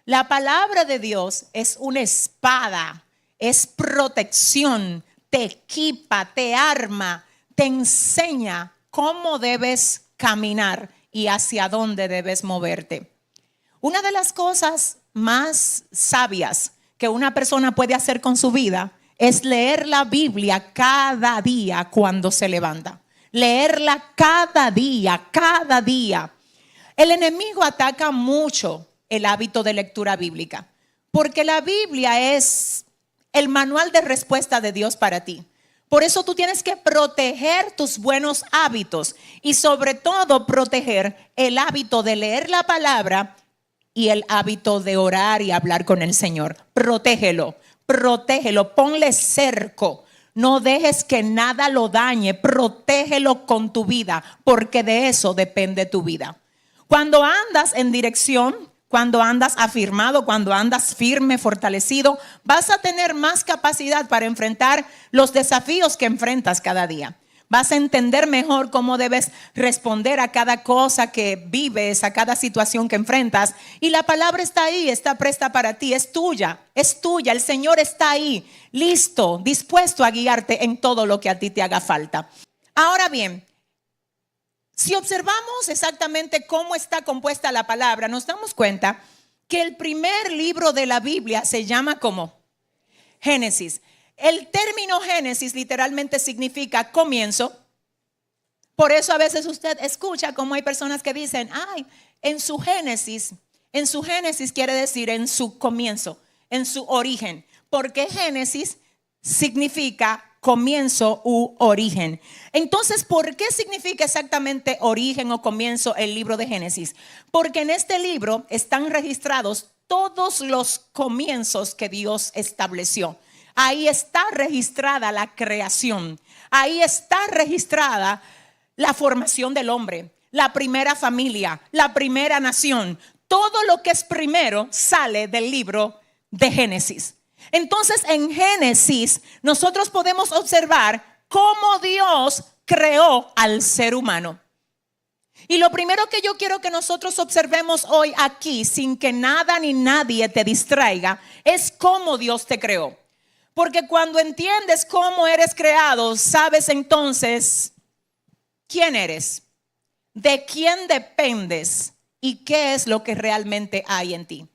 La palabra de Dios es una espada, es protección, te equipa, te arma, te enseña cómo debes caminar y hacia dónde debes moverte. Una de las cosas más sabias que una persona puede hacer con su vida es leer la Biblia cada día cuando se levanta. Leerla cada día, cada día. El enemigo ataca mucho el hábito de lectura bíblica, porque la Biblia es el manual de respuesta de Dios para ti. Por eso tú tienes que proteger tus buenos hábitos y sobre todo proteger el hábito de leer la palabra y el hábito de orar y hablar con el Señor. Protégelo, protégelo, ponle cerco. No dejes que nada lo dañe, protégelo con tu vida, porque de eso depende tu vida. Cuando andas en dirección, cuando andas afirmado, cuando andas firme, fortalecido, vas a tener más capacidad para enfrentar los desafíos que enfrentas cada día. Vas a entender mejor cómo debes responder a cada cosa que vives, a cada situación que enfrentas. Y la palabra está ahí, está presta para ti, es tuya, es tuya. El Señor está ahí, listo, dispuesto a guiarte en todo lo que a ti te haga falta. Ahora bien, si observamos exactamente cómo está compuesta la palabra, nos damos cuenta que el primer libro de la Biblia se llama como Génesis. El término Génesis literalmente significa comienzo. Por eso a veces usted escucha como hay personas que dicen, ay, en su Génesis quiere decir en su comienzo, en su origen, porque Génesis significa comienzo u origen. Entonces, ¿por qué significa exactamente origen o comienzo el libro de Génesis? Porque en este libro están registrados todos los comienzos que Dios estableció. Ahí está registrada la creación. Ahí está registrada la formación del hombre, la primera familia, la primera nación. Todo lo que es primero sale del libro de Génesis. Entonces, en Génesis nosotros podemos observar cómo Dios creó al ser humano. Y lo primero que yo quiero que nosotros observemos hoy aquí, sin que nada ni nadie te distraiga, es cómo Dios te creó. Porque cuando entiendes cómo eres creado, sabes entonces quién eres, de quién dependes y qué es lo que realmente hay en ti.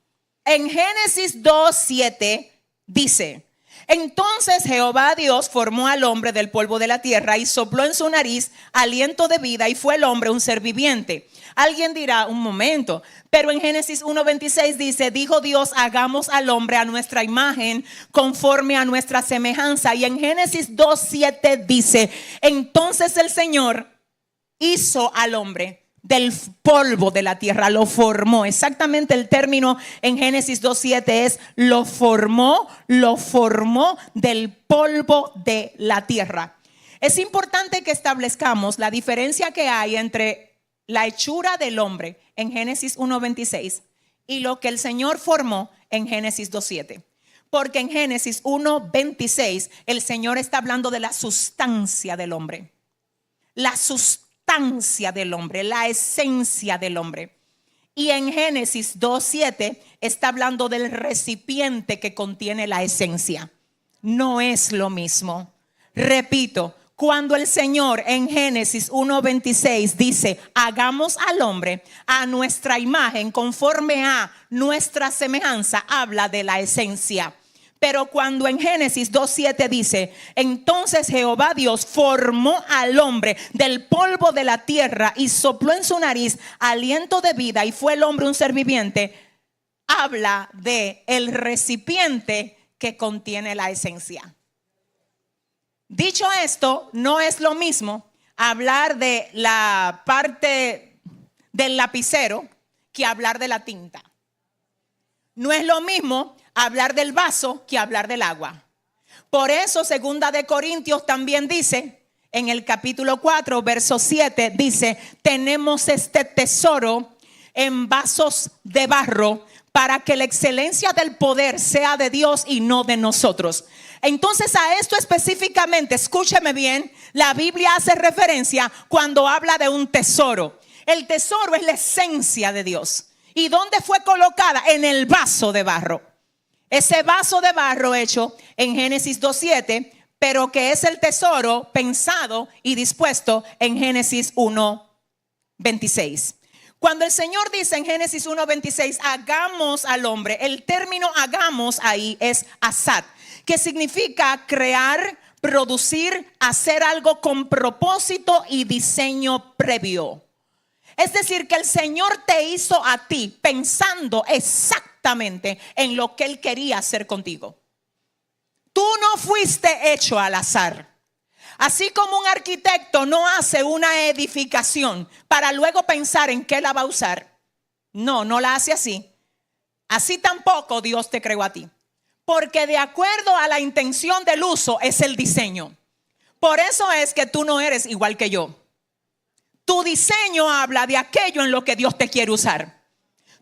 En Génesis 2:7 dice: entonces Jehová Dios formó al hombre del polvo de la tierra y sopló en su nariz aliento de vida y fue el hombre un ser viviente. Alguien dirá, un momento, pero en Génesis 1:26 dice: dijo Dios, hagamos al hombre a nuestra imagen, conforme a nuestra semejanza. Y en Génesis 2:7 dice: entonces el Señor hizo al hombre del polvo de la tierra, lo formó. Exactamente el término en Génesis 2:7 es lo formó del polvo de la tierra. Es importante que establezcamos la diferencia que hay entre la hechura del hombre en Génesis 1:26 y lo que el Señor formó en Génesis 2:7. Porque en Génesis 1:26 el Señor está hablando de la sustancia del hombre. La sustancia del hombre, la esencia del hombre. Y en Génesis 2:7 está hablando del recipiente que contiene la esencia. No es lo mismo. Repito, cuando el Señor en Génesis 1:26 dice: hagamos al hombre a nuestra imagen, conforme a nuestra semejanza, habla de la esencia. Pero cuando en Génesis 2:7 dice: entonces Jehová Dios formó al hombre del polvo de la tierra y sopló en su nariz aliento de vida y fue el hombre un ser viviente, habla de el recipiente que contiene la esencia. Dicho esto, no es lo mismo hablar de la parte del lapicero que hablar de la tinta. No es lo mismo hablar del vaso que hablar del agua. Por eso 2 de Corintios también dice, en el capítulo 4, verso 7, dice: tenemos este tesoro en vasos de barro, para que la excelencia del poder sea de Dios y no de nosotros. Entonces, a esto específicamente, escúcheme bien, la Biblia hace referencia cuando habla de un tesoro. El tesoro es la esencia de Dios. ¿Y dónde fue colocada? En el vaso de barro. Ese vaso de barro hecho en Génesis 2:7, pero que es el tesoro pensado y dispuesto en Génesis 1:26. Cuando el Señor dice en Génesis 1:26, hagamos al hombre, el término hagamos ahí es asad, que significa crear, producir, hacer algo con propósito y diseño previo. Es decir, que el Señor te hizo a ti pensando exactamente en lo que Él quería hacer contigo. Tú no fuiste hecho al azar. Así como un arquitecto no hace una edificación para luego pensar en qué la va a usar. No la hace así. Así tampoco Dios te creó a ti. Porque de acuerdo a la intención del uso es el diseño. Por eso es que tú no eres igual que yo. Tu diseño habla de aquello en lo que Dios te quiere usar.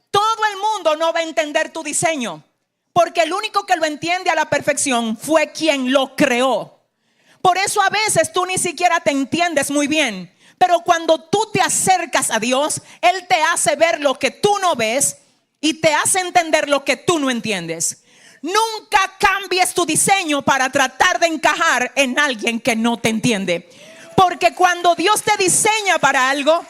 Todo el mundo no va a entender tu diseño, porque el único que lo entiende a la perfección fue quien lo creó. Por eso a veces tú ni siquiera te entiendes muy bien, pero cuando tú te acercas a Dios, Él te hace ver lo que tú no ves y te hace entender lo que tú no entiendes. Nunca cambies tu diseño para tratar de encajar en alguien que no te entiende. Porque cuando Dios te diseña para algo,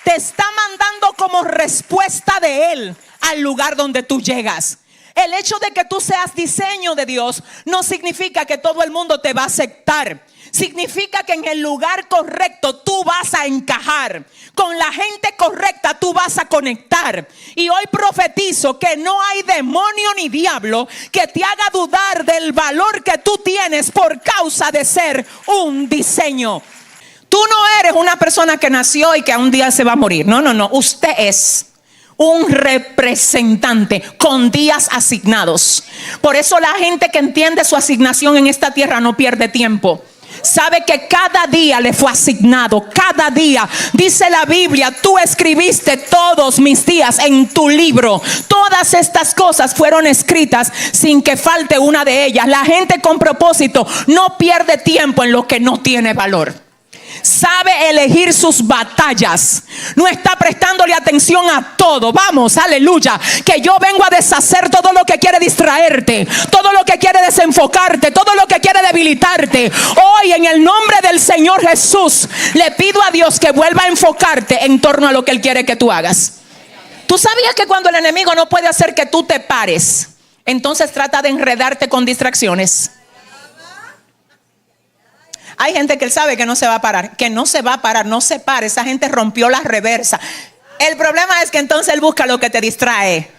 te está mandando como respuesta de Él al lugar donde tú llegas. El hecho de que tú seas diseño de Dios no significa que todo el mundo te va a aceptar. Significa que en el lugar correcto tú vas a encajar. Con la gente correcta tú vas a conectar. Y hoy profetizo que no hay demonio ni diablo que te haga dudar del valor que tú tienes por causa de ser un diseño. Tú no eres una persona que nació y que un día se va a morir. No. Usted es un representante con días asignados. Por eso la gente que entiende su asignación en esta tierra no pierde tiempo. Sabe que cada día le fue asignado. Cada día, dice la Biblia, tú escribiste todos mis días en tu libro. Todas estas cosas fueron escritas sin que falte una de ellas. La gente con propósito no pierde tiempo en lo que no tiene valor. Sabe elegir sus batallas. No está prestándole atención a todo. Vamos, aleluya. Que yo vengo a deshacer todo lo que quiere distraerte, todo lo que quiere desenfocarte, todo lo que quiere debilitarte. Hoy en el nombre del Señor Jesús le pido a Dios que vuelva a enfocarte en torno a lo que Él quiere que tú hagas. ¿Tú sabías que cuando el enemigo no puede hacer que tú te pares, entonces trata de enredarte con distracciones? Hay gente que él sabe que no se va a parar, no se para. Esa gente rompió la reversa. El problema es que entonces él busca lo que te distrae.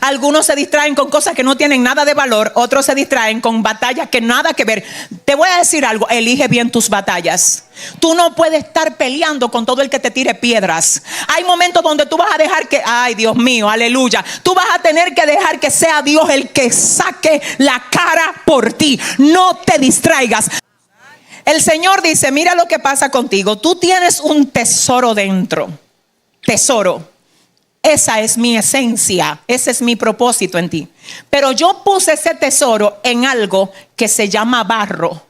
Algunos se distraen con cosas que no tienen nada de valor. Otros se distraen con batallas que nada que ver. Te voy a decir algo, elige bien tus batallas. Tú no puedes estar peleando con todo el que te tire piedras. Hay momentos donde tú vas a dejar que, ay Dios mío, aleluya, tú vas a tener que dejar que sea Dios el que saque la cara por ti. No te distraigas. El Señor dice, mira lo que pasa contigo. Tú tienes un tesoro dentro. Tesoro. Esa es mi esencia. Ese es mi propósito en ti. Pero yo puse ese tesoro en algo que se llama barro.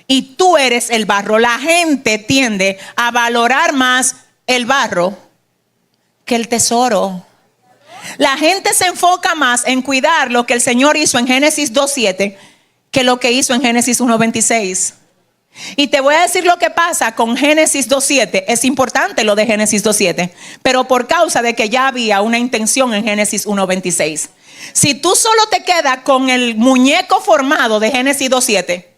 Y tú eres el barro. La gente tiende a valorar más el barro que el tesoro. La gente se enfoca más en cuidar lo que el Señor hizo en Génesis 2:7 que lo que hizo en Génesis 1:26. Y te voy a decir lo que pasa con Génesis 2:7. Es importante lo de Génesis 2:7, pero por causa de que ya había una intención en Génesis 1:26. Si tú solo te quedas con el muñeco formado de Génesis 2:7,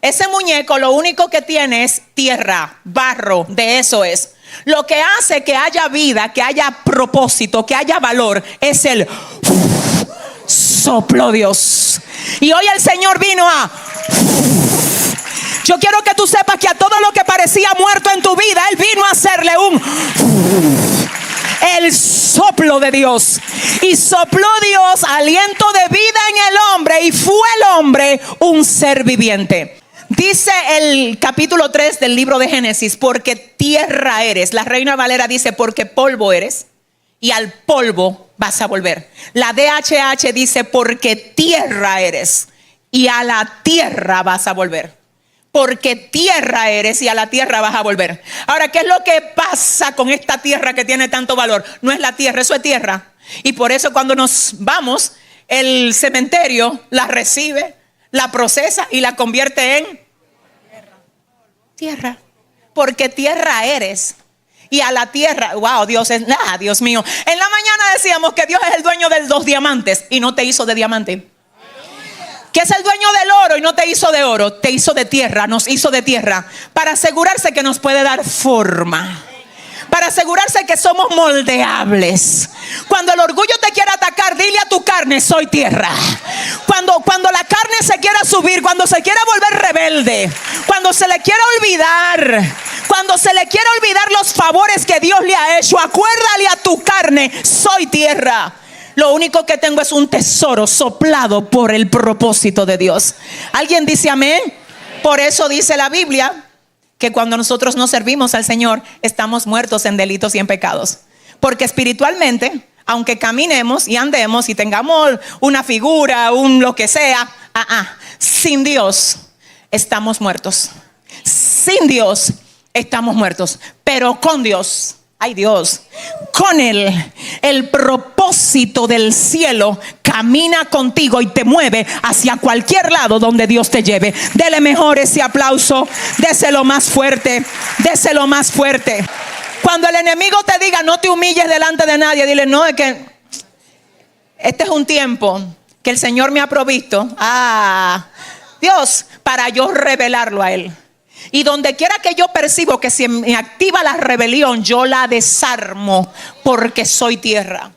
ese muñeco lo único que tiene es tierra, barro, de eso es. Lo que hace que haya vida, que haya propósito, que haya valor, es el soplo Dios. Y hoy el Señor vino a... Yo quiero que tú sepas que a todo lo que parecía muerto en tu vida, Él vino a hacerle el soplo de Dios. Y sopló Dios aliento de vida en el hombre, y fue el hombre un ser viviente. Dice el capítulo 3 del libro de Génesis, porque tierra eres. La Reina Valera dice, porque polvo eres, y al polvo vas a volver. La DHH dice, porque tierra eres, y a la tierra vas a volver. Porque tierra eres y a la tierra vas a volver. Ahora, ¿qué es lo que pasa con esta tierra que tiene tanto valor? No es la tierra, eso es tierra. Y por eso cuando nos vamos, el cementerio la recibe, la procesa y la convierte en tierra. Porque tierra eres. Y a la tierra, wow, Dios es, Dios mío. En la mañana decíamos que Dios es el dueño de los diamantes y no te hizo de diamante. Que es el dueño del oro y no te hizo de oro, te hizo de tierra, nos hizo de tierra, para asegurarse que nos puede dar forma, para asegurarse que somos moldeables. Cuando el orgullo te quiera atacar, dile a tu carne: soy tierra. Cuando la carne se quiera subir, cuando se quiera volver rebelde, cuando se le quiera olvidar, cuando se le quiera olvidar los favores que Dios le ha hecho, acuérdale a tu carne: soy tierra. Lo único que tengo es un tesoro soplado por el propósito de Dios. ¿Alguien dice amén? Por eso dice la Biblia que cuando nosotros no servimos al Señor, estamos muertos en delitos y en pecados. Porque espiritualmente, aunque caminemos y andemos y tengamos una figura, un lo que sea, sin Dios estamos muertos. Sin Dios estamos muertos. Pero con Dios, ay Dios, con Él, el propósito del cielo camina contigo y te mueve hacia cualquier lado donde Dios te lleve. Dele mejor ese aplauso, déselo más fuerte, déselo más fuerte. Cuando el enemigo te diga: no te humilles delante de nadie, dile: no, es que este es un tiempo que el Señor me ha provisto, Dios, para yo revelarlo a Él. Y donde quiera que yo percibo que se me activa la rebelión, yo la desarmo, porque soy tierra.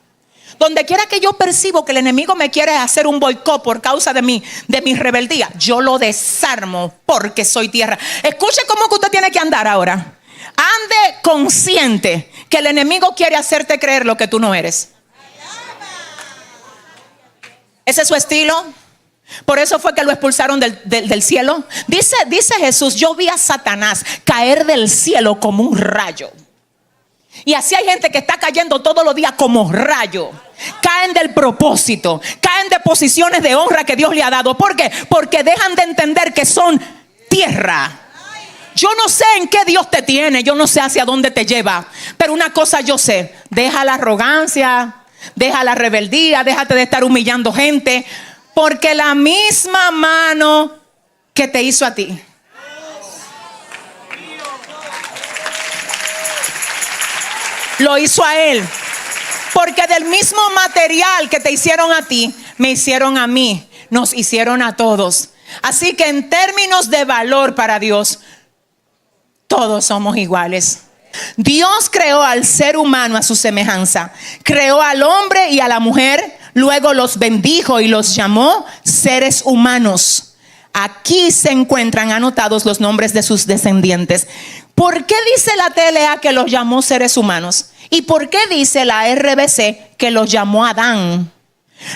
Donde quiera que yo percibo que el enemigo me quiere hacer un boicot por causa de mi rebeldía, yo lo desarmo, porque soy tierra. Escuche cómo que usted tiene que andar ahora. Ande consciente que el enemigo quiere hacerte creer lo que tú no eres. Ese es su estilo. Por eso fue que lo expulsaron del cielo. Dice Jesús: yo vi a Satanás caer del cielo como un rayo. Y así hay gente que está cayendo todos los días como rayo. Caen del propósito, caen de posiciones de honra que Dios le ha dado. ¿Por qué? Porque dejan de entender que son tierra. Yo no sé en qué Dios te tiene, yo no sé hacia dónde te lleva, pero una cosa yo sé: deja la arrogancia, deja la rebeldía, déjate de estar humillando gente. Porque la misma mano que te hizo a ti, lo hizo a Él. Porque del mismo material que te hicieron a ti, me hicieron a mí, nos hicieron a todos. Así que en términos de valor para Dios, todos somos iguales. Dios creó al ser humano a su semejanza. Creó al hombre y a la mujer. Luego los bendijo y los llamó seres humanos. Aquí se encuentran anotados los nombres de sus descendientes. ¿Por qué dice la TLA que los llamó seres humanos? ¿Y por qué dice la RBC que los llamó Adán?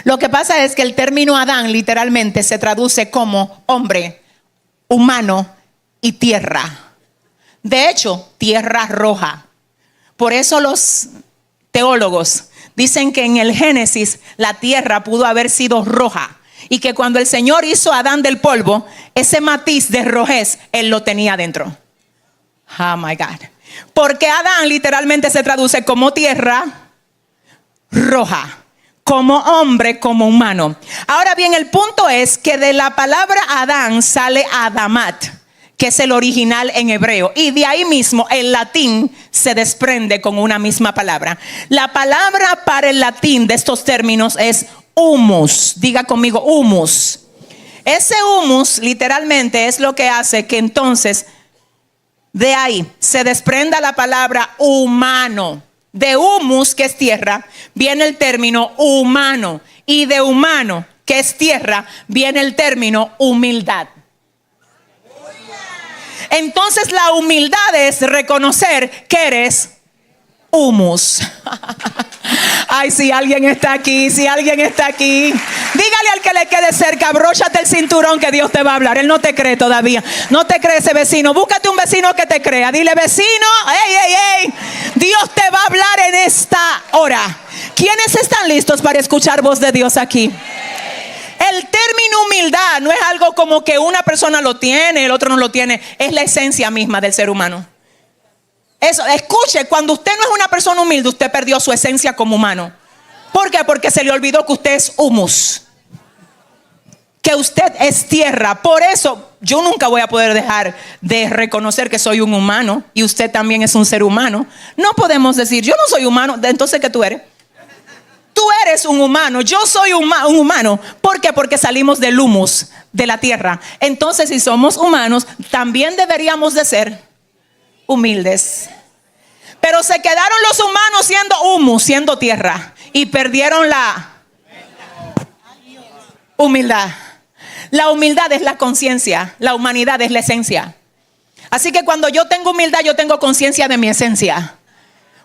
Lo que pasa es que el término Adán literalmente se traduce como hombre, humano y tierra. De hecho, tierra roja. Por eso los teólogos dicen que en el Génesis la tierra pudo haber sido roja, y que cuando el Señor hizo a Adán del polvo, ese matiz de rojez Él lo tenía dentro. Oh my God. Porque Adán literalmente se traduce como tierra roja, como hombre, como humano. Ahora bien, el punto es que de la palabra Adán sale Adamat, que es el original en hebreo, y de ahí mismo el latín se desprende con una misma palabra. La palabra para el latín de estos términos es humus. Diga conmigo: humus. Ese humus literalmente es lo que hace que entonces de ahí se desprenda la palabra humano. De humus, que es tierra, viene el término humano, y de humano, que es tierra, viene el término humildad. Entonces la humildad es reconocer que eres humus. Ay, si alguien está aquí, si alguien está aquí, dígale al que le quede cerca: abróchate el cinturón que Dios te va a hablar. Él no te cree todavía, no te cree ese vecino. Búscate un vecino que te crea. Dile: vecino, hey, Dios te va a hablar en esta hora. ¿Quiénes están listos para escuchar voz de Dios aquí? El término humildad no es algo como que una persona lo tiene, el otro no lo tiene. Es la esencia misma del ser humano. Eso, escuche, cuando usted no es una persona humilde, usted perdió su esencia como humano. ¿Por qué? Porque se le olvidó que usted es humus, que usted es tierra. Por eso yo nunca voy a poder dejar de reconocer que soy un humano y usted también es un ser humano. No podemos decir, yo no soy humano, entonces ¿qué tú eres? Tú eres un humano, yo soy un humano. ¿Por qué? Porque salimos del humus, de la tierra. Entonces, si somos humanos, también deberíamos de ser humildes. Pero se quedaron los humanos siendo humus, siendo tierra, y perdieron la humildad. La humildad es la conciencia, la humanidad es la esencia. Así que cuando yo tengo humildad, yo tengo conciencia de mi esencia.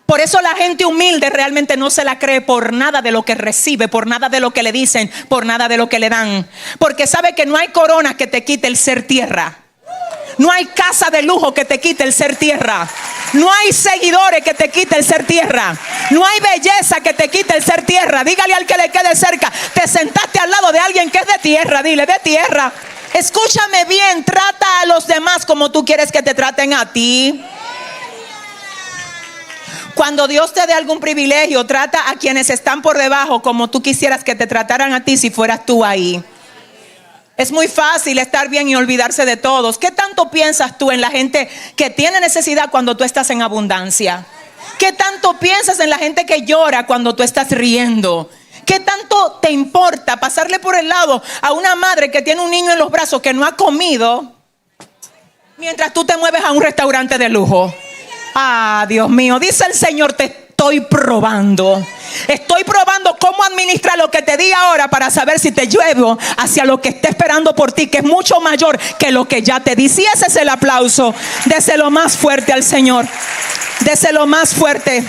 Por eso la gente humilde realmente no se la cree por nada de lo que recibe, por nada de lo que le dicen, por nada de lo que le dan. Porque sabe que no hay corona que te quite el ser tierra. No hay casa de lujo que te quite el ser tierra. No hay seguidores que te quite el ser tierra. No hay belleza que te quite el ser tierra. Dígale al que le quede cerca, te sentaste al lado de alguien que es de tierra. Dile, de tierra. Escúchame bien, trata a los demás como tú quieres que te traten a ti. Cuando Dios te dé algún privilegio, trata a quienes están por debajo como tú quisieras que te trataran a ti si fueras tú ahí. Es muy fácil estar bien y olvidarse de todos. ¿Qué tanto piensas tú en la gente que tiene necesidad cuando tú estás en abundancia? ¿Qué tanto piensas en la gente que llora cuando tú estás riendo? ¿Qué tanto te importa pasarle por el lado a una madre que tiene un niño en los brazos que no ha comido mientras tú te mueves a un restaurante de lujo? Ah, Dios mío, dice el Señor, te estoy probando. Estoy probando cómo administrar lo que te di ahora para saber si te llevo hacia lo que está esperando por ti, que es mucho mayor que lo que ya te di. Si ese es el aplauso, déselo más fuerte al Señor. Déselo más fuerte.